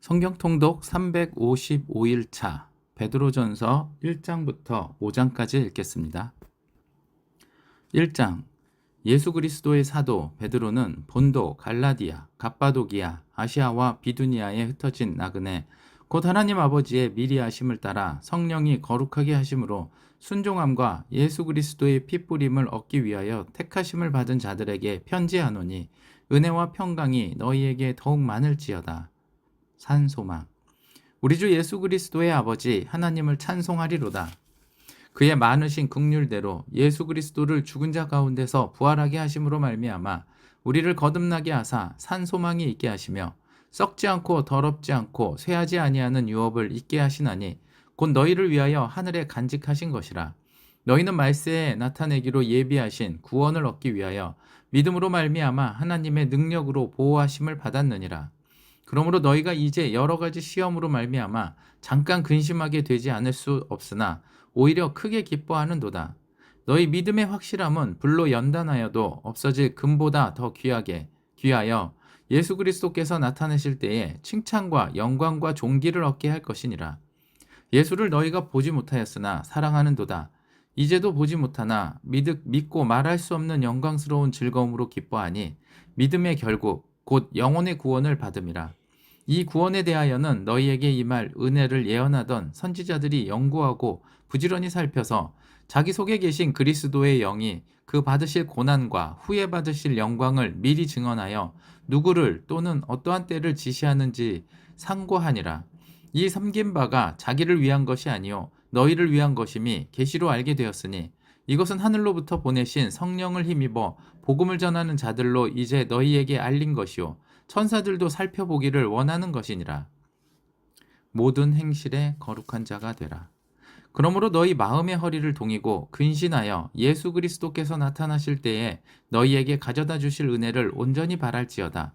성경 통독 355일차 베드로전서 1장부터 5장까지 읽겠습니다. 1장. 예수 그리스도의 사도 베드로는 본도, 갈라디아, 갑바도기아, 아시아와 비두니아에 흩어진 나그네 곧 하나님 아버지의 미리 하심을 따라 성령이 거룩하게 하심으로 순종함과 예수 그리스도의 핏부림을 얻기 위하여 택하심을 받은 자들에게 편지하노니 은혜와 평강이 너희에게 더욱 많을지어다. 산소망. 우리 주 예수 그리스도의 아버지 하나님을 찬송하리로다. 그의 많으신 긍휼대로 예수 그리스도를 죽은 자 가운데서 부활하게 하심으로 말미암아 우리를 거듭나게 하사 산소망이 있게 하시며 썩지 않고 더럽지 않고 쇠하지 아니하는 유업을 있게 하시나니 곧 너희를 위하여 하늘에 간직하신 것이라. 너희는 말세에 나타내기로 예비하신 구원을 얻기 위하여 믿음으로 말미암아 하나님의 능력으로 보호하심을 받았느니라. 그러므로 너희가 이제 여러 가지 시험으로 말미암아 잠깐 근심하게 되지 않을 수 없으나 오히려 크게 기뻐하는도다. 너희 믿음의 확실함은 불로 연단하여도 없어질 금보다 더 귀하여 예수 그리스도께서 나타나실 때에 칭찬과 영광과 존귀를 얻게 할 것이니라. 예수를 너희가 보지 못하였으나 사랑하는도다. 이제도 보지 못하나 믿고 말할 수 없는 영광스러운 즐거움으로 기뻐하니 믿음의 결국 곧 영혼의 구원을 받음이라. 이 구원에 대하여는 너희에게 임할 은혜를 예언하던 선지자들이 연구하고 부지런히 살펴서 자기 속에 계신 그리스도의 영이 그 받으실 고난과 후에 받으실 영광을 미리 증언하여 누구를 또는 어떠한 때를 지시하는지 상고하니라. 이 섬긴 바가 자기를 위한 것이 아니요 너희를 위한 것임이 계시로 알게 되었으니 이것은 하늘로부터 보내신 성령을 힘입어 복음을 전하는 자들로 이제 너희에게 알린 것이요 천사들도 살펴보기를 원하는 것이니라. 모든 행실에 거룩한 자가 되라. 그러므로 너희 마음의 허리를 동이고 근신하여 예수 그리스도께서 나타나실 때에 너희에게 가져다 주실 은혜를 온전히 바랄지어다.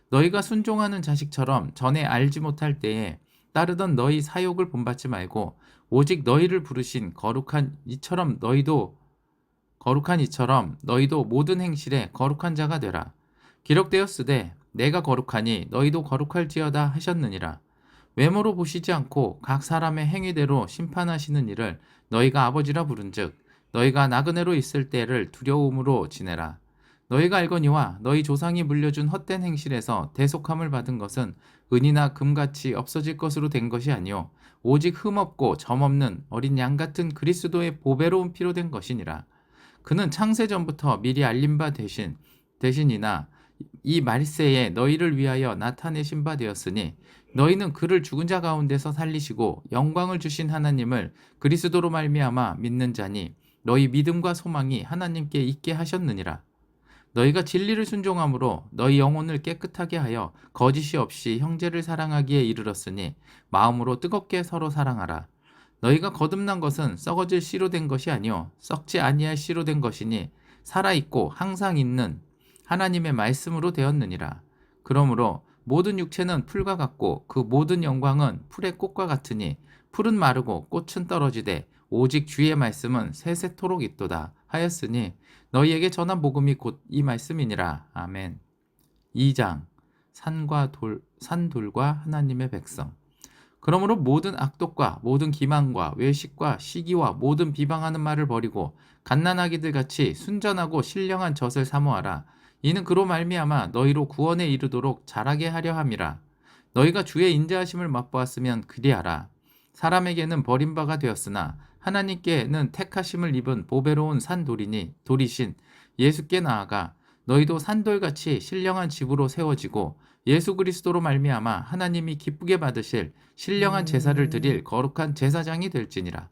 너희가 순종하는 자식처럼 전에 알지 못할 때에 따르던 너희 사욕을 본받지 말고 오직 너희를 부르신 거룩한 이처럼 너희도 모든 행실에 거룩한 자가 되라. 기록되었으되 내가 거룩하니 너희도 거룩할지어다 하셨느니라. 외모로 보시지 않고 각 사람의 행위대로 심판하시는 이를 너희가 아버지라 부른즉 너희가 나그네로 있을 때를 두려움으로 지내라. 너희가 알거니와 너희 조상이 물려준 헛된 행실에서 대속함을 받은 것은 은이나 금같이 없어질 것으로 된 것이 아니요 오직 흠없고 점없는 어린 양 같은 그리스도의 보배로운 피로 된 것이니라. 그는 창세 전부터 미리 알린 바 대신이나 이 말세에 너희를 위하여 나타내신 바 되었으니 너희는 그를 죽은 자 가운데서 살리시고 영광을 주신 하나님을 그리스도로 말미암아 믿는 자니 너희 믿음과 소망이 하나님께 있게 하셨느니라. 너희가 진리를 순종함으로 너희 영혼을 깨끗하게 하여 거짓이 없이 형제를 사랑하기에 이르렀으니 마음으로 뜨겁게 서로 사랑하라. 너희가 거듭난 것은 썩어질 씨로 된 것이 아니요 썩지 아니할 씨로 된 것이니 살아있고 항상 있는 하나님의 말씀으로 되었느니라. 그러므로 모든 육체는 풀과 같고 그 모든 영광은 풀의 꽃과 같으니 풀은 마르고 꽃은 떨어지되 오직 주의 말씀은 세세토록 있도다 하였으니 너희에게 전한 복음이 곧 이 말씀이니라. 아멘. 2장. 산돌과 하나님의 백성. 그러므로 모든 악독과 모든 기만과 외식과 시기와 모든 비방하는 말을 버리고 갓난아기들 같이 순전하고 신령한 젖을 사모하라. 이는 그로 말미암아 너희로 구원에 이르도록 자라게 하려 함이라. 너희가 주의 인자하심을 맛보았으면 그리하라. 사람에게는 버림바가 되었으나 하나님께는 택하심을 입은 보배로운 돌이신 예수께 나아가 너희도 산돌같이 신령한 집으로 세워지고 예수 그리스도로 말미암아 하나님이 기쁘게 받으실 신령한 제사를 드릴 거룩한 제사장이 될지니라.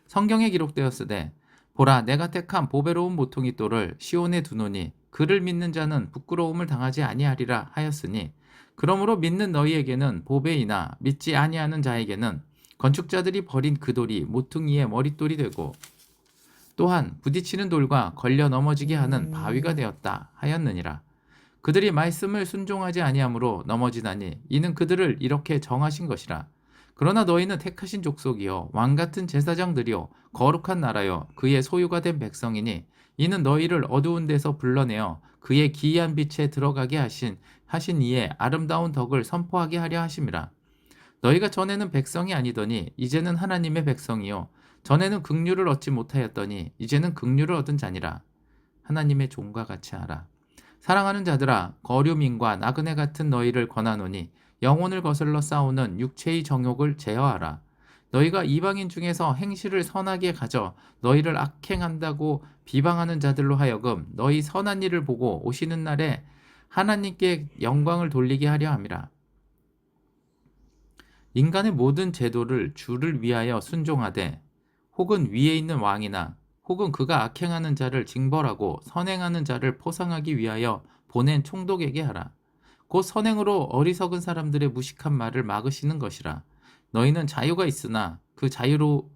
성경에 기록되었으되 보라 내가 택한 보배로운 모퉁이 돌을 시온에 두노니 그를 믿는 자는 부끄러움을 당하지 아니하리라 하였으니 그러므로 믿는 너희에게는 보배이나 믿지 아니하는 자에게는 건축자들이 버린 그 돌이 모퉁이의 머릿돌이 되고 또한 부딪히는 돌과 걸려 넘어지게 하는 바위가 되었다 하였느니라. 그들이 말씀을 순종하지 아니하므로 넘어지나니 이는 그들을 이렇게 정하신 것이라. 그러나 너희는 택하신 족속이요 왕같은 제사장들이요 거룩한 나라요 그의 소유가 된 백성이니 이는 너희를 어두운 데서 불러내어 그의 기이한 빛에 들어가게 하신 이의 아름다운 덕을 선포하게 하려 하심이라. 너희가 전에는 백성이 아니더니 이제는 하나님의 백성이요 전에는 긍휼을 얻지 못하였더니 이제는 긍휼을 얻은 자니라. 하나님의 종과 같이 하라. 사랑하는 자들아, 거류민과 나그네 같은 너희를 권하노니 영혼을 거슬러 싸우는 육체의 정욕을 제어하라. 너희가 이방인 중에서 행실을 선하게 가져 너희를 악행한다고 비방하는 자들로 하여금 너희 선한 일을 보고 오시는 날에 하나님께 영광을 돌리게 하려 함이라. 인간의 모든 제도를 주를 위하여 순종하되 혹은 위에 있는 왕이나 혹은 그가 악행하는 자를 징벌하고 선행하는 자를 포상하기 위하여 보낸 총독에게 하라. 곧 선행으로 어리석은 사람들의 무식한 말을 막으시는 것이라. 너희는 자유가 있으나 그 자유로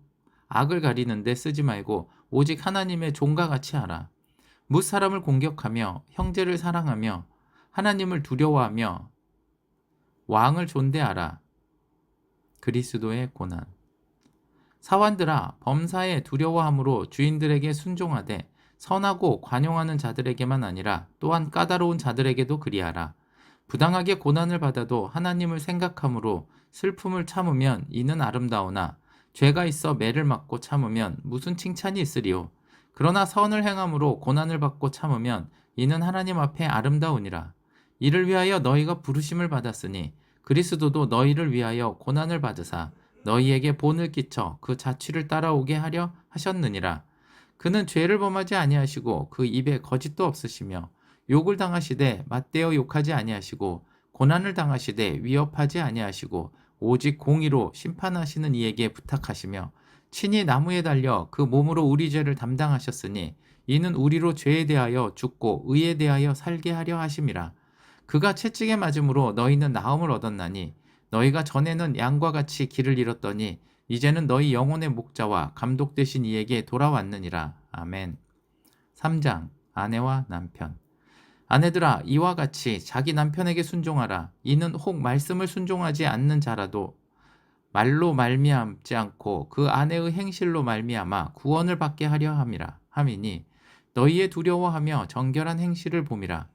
악을 가리는데 쓰지 말고 오직 하나님의 종과 같이 하라. 뭇 사람을 공격하며 형제를 사랑하며 하나님을 두려워하며 왕을 존대하라. 그리스도의 고난. 사환들아, 범사에 두려워함으로 주인들에게 순종하되 선하고 관용하는 자들에게만 아니라 또한 까다로운 자들에게도 그리하라. 부당하게 고난을 받아도 하나님을 생각함으로 슬픔을 참으면 이는 아름다우나 죄가 있어 매를 맞고 참으면 무슨 칭찬이 있으리요. 그러나 선을 행함으로 고난을 받고 참으면 이는 하나님 앞에 아름다우니라. 이를 위하여 너희가 부르심을 받았으니 그리스도도 너희를 위하여 고난을 받으사 너희에게 본을 끼쳐 그 자취를 따라오게 하려 하셨느니라. 그는 죄를 범하지 아니하시고 그 입에 거짓도 없으시며 욕을 당하시되 맞대어 욕하지 아니하시고 고난을 당하시되 위협하지 아니하시고 오직 공의로 심판하시는 이에게 부탁하시며 친히 나무에 달려 그 몸으로 우리 죄를 담당하셨으니 이는 우리로 죄에 대하여 죽고 의에 대하여 살게 하려 하심이라. 그가 채찍에 맞음으로 너희는 나음을 얻었나니 너희가 전에는 양과 같이 길을 잃었더니 이제는 너희 영혼의 목자와 감독 되신 이에게 돌아왔느니라. 아멘. 3장. 아내와 남편. 아내들아, 이와 같이 자기 남편에게 순종하라. 이는 혹 말씀을 순종하지 않는 자라도 말로 말미암지 않고 그 아내의 행실로 말미암아 구원을 받게 하려 함이니 너희의 두려워하며 정결한 행실을 봄이라.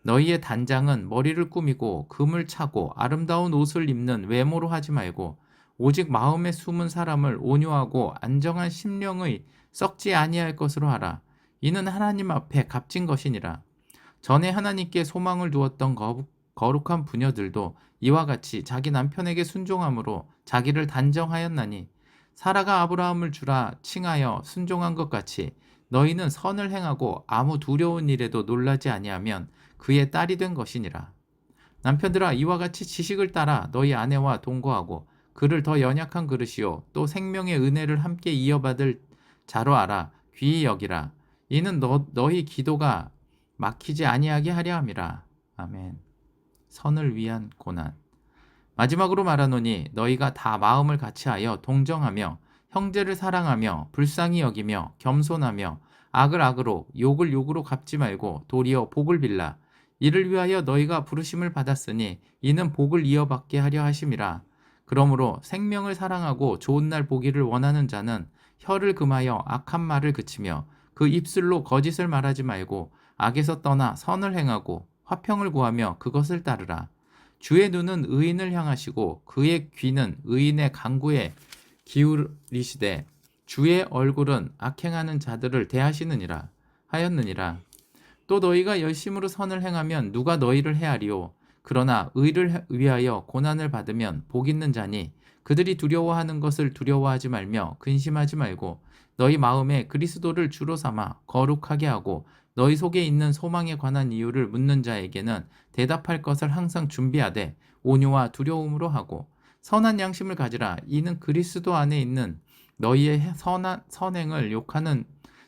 너희의 단장은 머리를 꾸미고 금을 차고 아름다운 옷을 입는 외모로 하지 말고 오직 마음에 숨은 사람을 온유하고 안정한 심령의 썩지 아니할 것으로 하라. 이는 하나님 앞에 값진 것이니라. 전에 하나님께 소망을 두었던 거룩한 부녀들도 이와 같이 자기 남편에게 순종함으로 자기를 단정하였나니 사라가 아브라함을 주라 칭하여 순종한 것 같이 너희는 선을 행하고 아무 두려운 일에도 놀라지 아니하면 그의 딸이 된 것이니라. 남편들아, 이와 같이 지식을 따라 너희 아내와 동거하고 그를 더 연약한 그릇이요 또 생명의 은혜를 함께 이어받을 자로 알아 귀히 여기라. 이는 너희 기도가 막히지 아니하게 하려 함이라. 아멘. 선을 위한 고난. 마지막으로 말하노니 너희가 다 마음을 같이하여 동정하며 형제를 사랑하며 불쌍히 여기며 겸손하며 악을 악으로 욕을 욕으로 갚지 말고 도리어 복을 빌라. 이를 위하여 너희가 부르심을 받았으니 이는 복을 이어받게 하려 하심이라. 그러므로 생명을 사랑하고 좋은 날 보기를 원하는 자는 혀를 금하여 악한 말을 그치며 그 입술로 거짓을 말하지 말고 악에서 떠나 선을 행하고 화평을 구하며 그것을 따르라. 주의 눈은 의인을 향하시고 그의 귀는 의인의 간구에 기울이시되 주의 얼굴은 악행하는 자들을 대하시느니라 하였느니라. 또 너희가 열심으로 선을 행하면 누가 너희를 해하리요. 그러나 의를 위하여 고난을 받으면 복 있는 자니 그들이 두려워하는 것을 두려워하지 말며 근심하지 말고 너희 마음에 그리스도를 주로 삼아 거룩하게 하고 너희 속에 있는 소망에 관한 이유를 묻는 자에게는 대답할 것을 항상 준비하되 온유와 두려움으로 하고 선한 양심을 가지라. 이는 그리스도 안에 있는 너희의 선행을 욕하는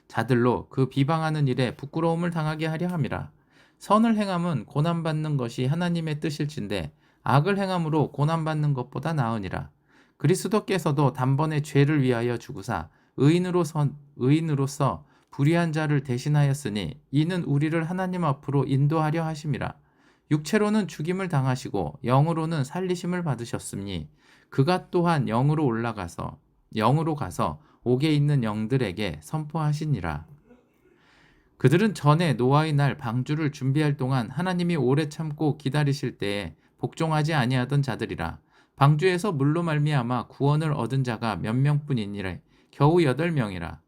자들로 그 비방하는 일에 부끄러움을 당하게 하려 함이라. 선을 행함은 고난받는 것이 하나님의 뜻일진데 악을 행함으로 고난받는 것보다 나으니라. 그리스도께서도 단번에 죄를 위하여 죽으사 의인으로서 불의한 자를 대신하였으니 이는 우리를 하나님 앞으로 인도하려 하심이라. 육체로는 죽임을 당하시고 영으로는 살리심을 받으셨으니 그가 또한 영으로 가서 옥에 있는 영들에게 선포하시니라. 그들은 전에 노아의 날 방주를 준비할 동안 하나님이 오래 참고 기다리실 때에 복종하지 아니하던 자들이라. 방주에서 물로 말미암아 구원을 얻은 자가 몇 명뿐이니라. 겨우 8명이라.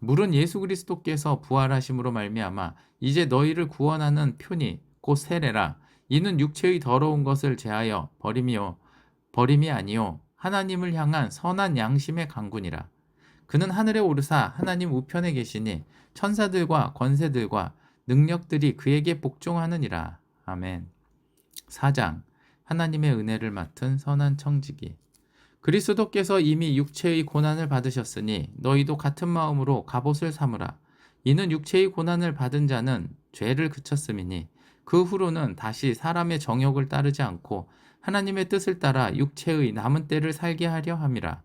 물은 예수 그리스도께서 부활하심으로 말미암아 이제 너희를 구원하는 표니 곧 세례라. 이는 육체의 더러운 것을 제하여 버림이 아니요 하나님을 향한 선한 양심의 강군이라. 그는 하늘에 오르사 하나님 우편에 계시니 천사들과 권세들과 능력들이 그에게 복종하느니라. 아멘. 4장. 하나님의 은혜를 맡은 선한 청지기. 그리스도께서 이미 육체의 고난을 받으셨으니 너희도 같은 마음으로 갑옷을 삼으라. 이는 육체의 고난을 받은 자는 죄를 그쳤음이니 그 후로는 다시 사람의 정욕을 따르지 않고 하나님의 뜻을 따라 육체의 남은 때를 살게 하려 함이라.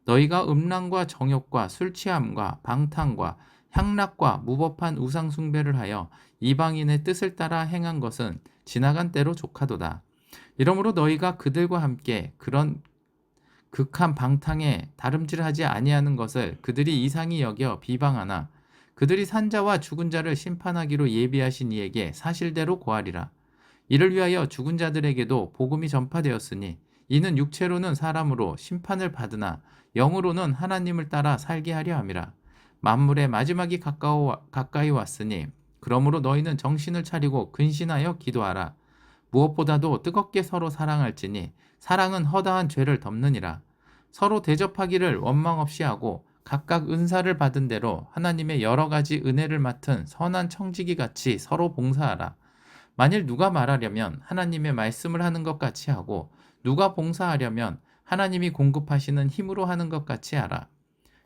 너희가 음란과 정욕과 술 취함과 방탕과 향락과 무법한 우상 숭배를 하여 이방인의 뜻을 따라 행한 것은 지나간 때로 족하도다. 이러므로 너희가 그들과 함께 그런 극한 방탕에 다름질하지 아니하는 것을 그들이 이상히 여겨 비방하나 그들이 산자와 죽은 자를 심판하기로 예비하신 이에게 사실대로 고하리라. 이를 위하여 죽은 자들에게도 복음이 전파되었으니 이는 육체로는 사람으로 심판을 받으나 영으로는 하나님을 따라 살게 하려 함이라. 만물의 마지막이 가까이 왔으니 그러므로 너희는 정신을 차리고 근신하여 기도하라. 무엇보다도 뜨겁게 서로 사랑할지니 사랑은 허다한 죄를 덮느니라. 서로 대접하기를 원망 없이 하고 각각 은사를 받은 대로 하나님의 여러 가지 은혜를 맡은 선한 청지기 같이 서로 봉사하라. 만일 누가 말하려면 하나님의 말씀을 하는 것 같이 하고 누가 봉사하려면 하나님이 공급하시는 힘으로 하는 것 같이 하라.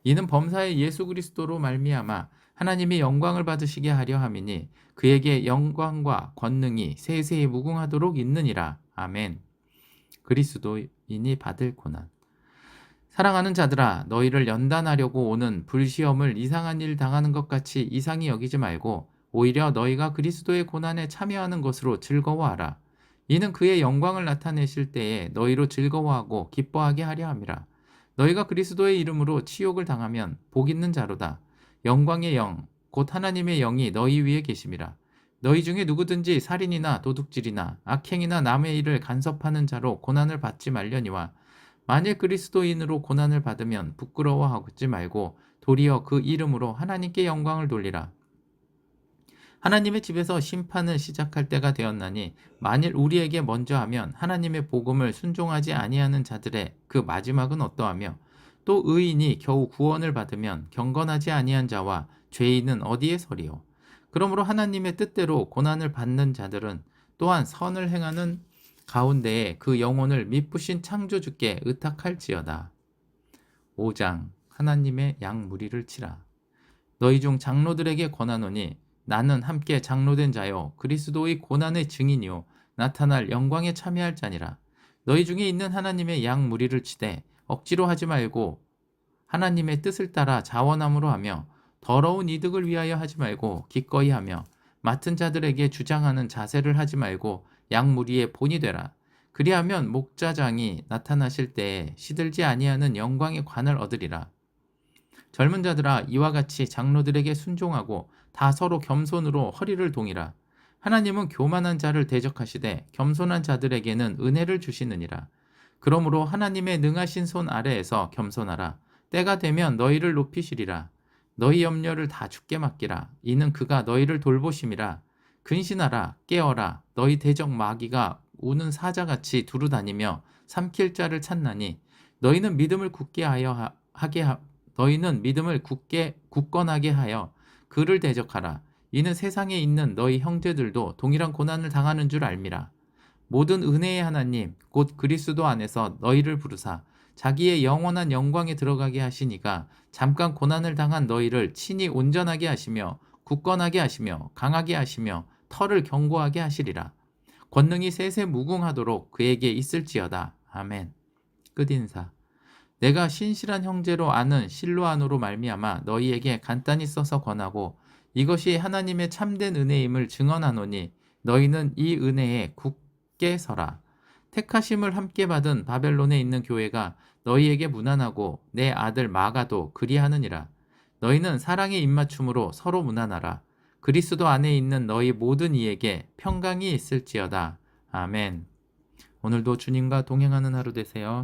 이는 범사의 예수 그리스도로 말미암아 하나님이 영광을 받으시게 하려 함이니 그에게 영광과 권능이 세세히 무궁하도록 있느니라. 아멘. 그리스도인이 받을 고난. 사랑하는 자들아, 너희를 연단하려고 오는 불시험을 이상한 일 당하는 것 같이 이상히 여기지 말고 오히려 너희가 그리스도의 고난에 참여하는 것으로 즐거워하라. 이는 그의 영광을 나타내실 때에 너희로 즐거워하고 기뻐하게 하려 함이라. 너희가 그리스도의 이름으로 치욕을 당하면 복 있는 자로다. 영광의 영, 곧 하나님의 영이 너희 위에 계심이라. 너희 중에 누구든지 살인이나 도둑질이나 악행이나 남의 일을 간섭하는 자로 고난을 받지 말려니와 만일 그리스도인으로 고난을 받으면 부끄러워하지 말고 도리어 그 이름으로 하나님께 영광을 돌리라. 하나님의 집에서 심판을 시작할 때가 되었나니 만일 우리에게 먼저 하면 하나님의 복음을 순종하지 아니하는 자들의 그 마지막은 어떠하며 또 의인이 겨우 구원을 받으면 경건하지 아니한 자와 죄인은 어디에 서리요. 그러므로 하나님의 뜻대로 고난을 받는 자들은 또한 선을 행하는 가운데에 그 영혼을 미쁘신 창조주께 의탁할지어다. 5장. 하나님의 양 무리를 치라. 너희 중 장로들에게 권하노니 나는 함께 장로된 자요 그리스도의 고난의 증인이요 나타날 영광에 참여할 자니라. 너희 중에 있는 하나님의 양 무리를 치되 억지로 하지 말고 하나님의 뜻을 따라 자원함으로 하며 더러운 이득을 위하여 하지 말고 기꺼이 하며 맡은 자들에게 주장하는 자세를 하지 말고 양 무리의 본이 되라. 그리하면 목자장이 나타나실 때에 시들지 아니하는 영광의 관을 얻으리라. 젊은 자들아, 이와 같이 장로들에게 순종하고 다 서로 겸손으로 허리를 동이라. 하나님은 교만한 자를 대적하시되 겸손한 자들에게는 은혜를 주시느니라. 그러므로 하나님의 능하신 손 아래에서 겸손하라. 때가 되면 너희를 높이시리라. 너희 염려를 다 주께 맡기라. 이는 그가 너희를 돌보심이라. 근신하라. 깨어라. 너희 대적 마귀가 우는 사자같이 두루다니며 삼킬 자를 찾나니 너희는 믿음을 굳건하게 하여 그를 대적하라. 이는 세상에 있는 너희 형제들도 동일한 고난을 당하는 줄 알미라. 모든 은혜의 하나님 곧 그리스도 안에서 너희를 부르사 자기의 영원한 영광에 들어가게 하시니가 잠깐 고난을 당한 너희를 친히 온전하게 하시며 굳건하게 하시며 강하게 하시며 털을 견고하게 하시리라. 권능이 세세 무궁하도록 그에게 있을지어다. 아멘. 끝인사. 내가 신실한 형제로 아는 실로아노로 말미암아 너희에게 간단히 써서 권하고 이것이 하나님의 참된 은혜임을 증언하노니 너희는 이 은혜에 굳게 서라. 택하심을 함께 받은 바벨론에 있는 교회가 너희에게 무난하고 내 아들 마가도 그리하느니라. 너희는 사랑의 입맞춤으로 서로 무난하라. 그리스도 안에 있는 너희 모든 이에게 평강이 있을지어다. 아멘. 오늘도 주님과 동행하는 하루 되세요.